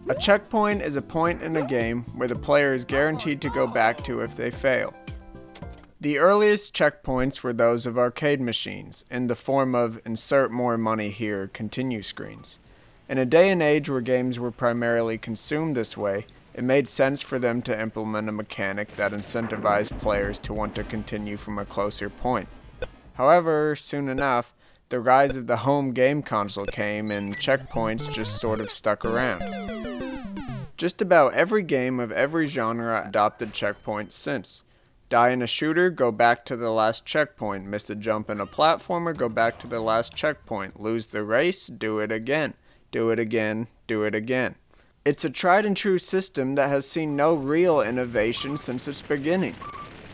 A checkpoint is a point in a game where the player is guaranteed to go back to if they fail. The earliest checkpoints were those of arcade machines, in the form of insert more money here, continue screens. In a day and age where games were primarily consumed this way, it made sense for them to implement a mechanic that incentivized players to want to continue from a closer point. However, soon enough, the rise of the home game console came and checkpoints just sort of stuck around. Just about every game of every genre adopted checkpoints since. Die in a shooter, go back to the last checkpoint. Miss a jump in a platformer, go back to the last checkpoint. Lose the race, do it again. Do it again, do it again. It's a tried and true system that has seen no real innovation since its beginning.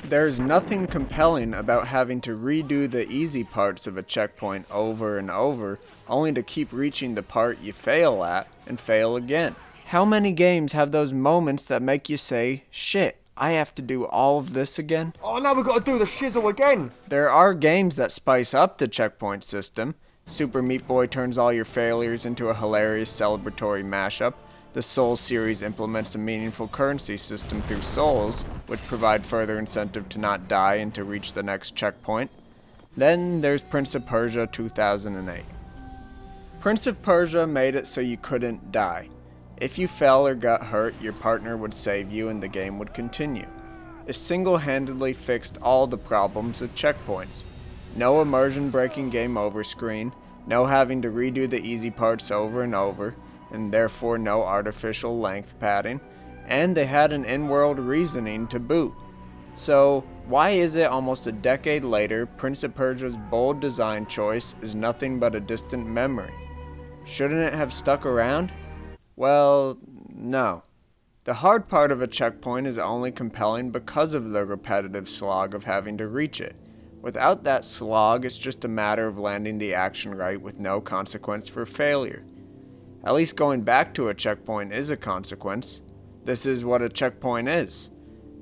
There's nothing compelling about having to redo the easy parts of a checkpoint over and over, only to keep reaching the part you fail at and fail again. How many games have those moments that make you say, shit, I have to do all of this again? Oh, now we've got to do the shizzle again! There are games that spice up the checkpoint system. Super Meat Boy turns all your failures into a hilarious celebratory mashup. The Souls series implements a meaningful currency system through souls, which provide further incentive to not die and to reach the next checkpoint. Then there's Prince of Persia 2008. Prince of Persia made it so you couldn't die. If you fell or got hurt, your partner would save you and the game would continue. It single-handedly fixed all the problems with checkpoints. No immersion-breaking game over screen, no having to redo the easy parts over and over, and therefore no artificial length padding, and they had an in-world reasoning to boot. So, why is it almost a decade later, Prince of Persia's bold design choice is nothing but a distant memory? Shouldn't it have stuck around? Well, no. The hard part of a checkpoint is only compelling because of the repetitive slog of having to reach it. Without that slog, it's just a matter of landing the action right with no consequence for failure. At least going back to a checkpoint is a consequence. This is what a checkpoint is.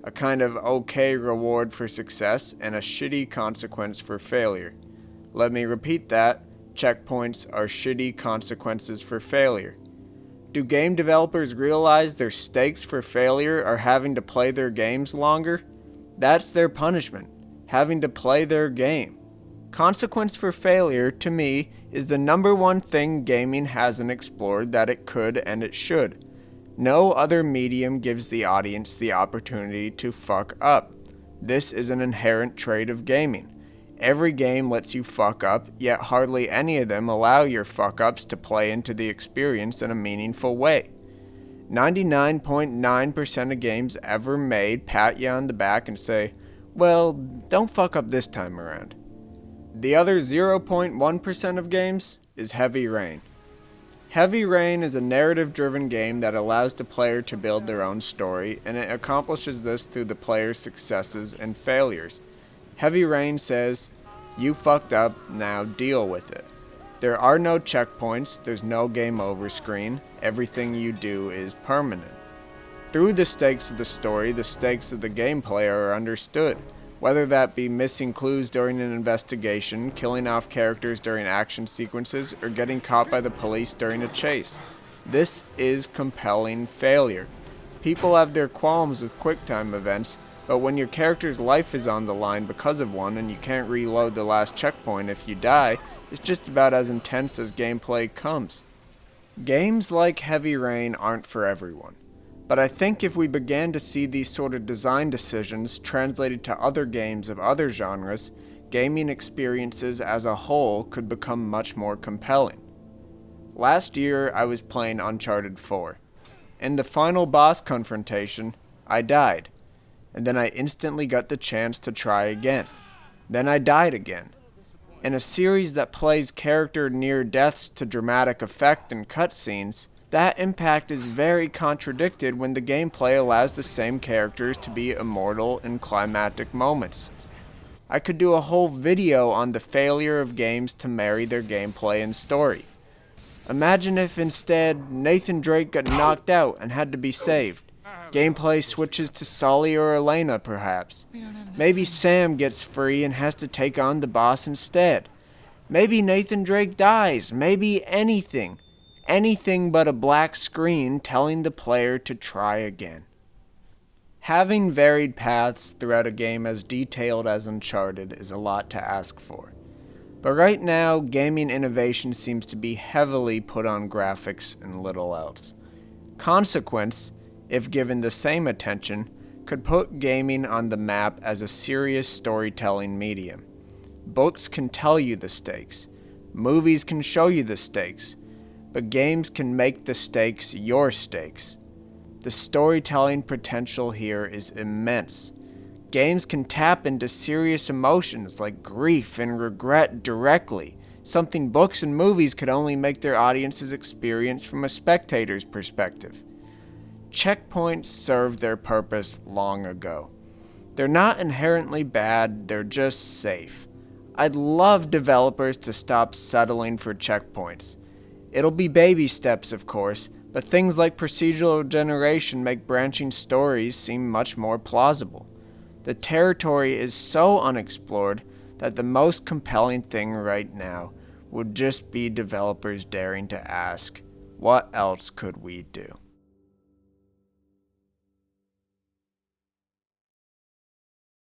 A kind of okay reward for success and a shitty consequence for failure. Let me repeat that. Checkpoints are shitty consequences for failure. Do game developers realize their stakes for failure are having to play their games longer? That's their punishment, having to play their game. Consequence for failure, to me, is the number one thing gaming hasn't explored that it could and it should. No other medium gives the audience the opportunity to fuck up. This is an inherent trait of gaming. Every game lets you fuck up, yet hardly any of them allow your fuck-ups to play into the experience in a meaningful way. 99.9% of games ever made pat you on the back and say, well, don't fuck up this time around. The other 0.1% of games is Heavy Rain. Heavy Rain is a narrative-driven game that allows the player to build their own story, and it accomplishes this through the player's successes and failures. Heavy Rain says, you fucked up, now deal with it. There are no checkpoints, there's no game over screen, everything you do is permanent. Through the stakes of the story, the stakes of the gameplay are understood, whether that be missing clues during an investigation, killing off characters during action sequences, or getting caught by the police during a chase. This is compelling failure. People have their qualms with QuickTime events, but when your character's life is on the line because of one and you can't reload the last checkpoint if you die, it's just about as intense as gameplay comes. Games like Heavy Rain aren't for everyone, but I think if we began to see these sort of design decisions translated to other games of other genres, gaming experiences as a whole could become much more compelling. Last year, I was playing Uncharted 4. In the final boss confrontation, I died. And then I instantly got the chance to try again. Then I died again. In a series that plays character near deaths to dramatic effect and cutscenes, that impact is very contradicted when the gameplay allows the same characters to be immortal in climactic moments. I could do a whole video on the failure of games to marry their gameplay and story. Imagine if instead Nathan Drake got knocked out and had to be saved. Gameplay switches to Sully or Elena, perhaps. Maybe Sam gets free and has to take on the boss instead. Maybe Nathan Drake dies. Maybe anything. anything but a black screen telling the player to try again. Having varied paths throughout a game as detailed as Uncharted is a lot to ask for. But right now, gaming innovation seems to be heavily put on graphics and little else. Consequence, if given the same attention, could put gaming on the map as a serious storytelling medium. Books can tell you the stakes. Movies can show you the stakes. But games can make the stakes your stakes. The storytelling potential here is immense. Games can tap into serious emotions like grief and regret directly, something books and movies could only make their audiences experience from a spectator's perspective. Checkpoints served their purpose long ago. They're not inherently bad, they're just safe. I'd love developers to stop settling for checkpoints. It'll be baby steps, of course, but things like procedural generation make branching stories seem much more plausible. The territory is so unexplored that the most compelling thing right now would just be developers daring to ask, what else could we do?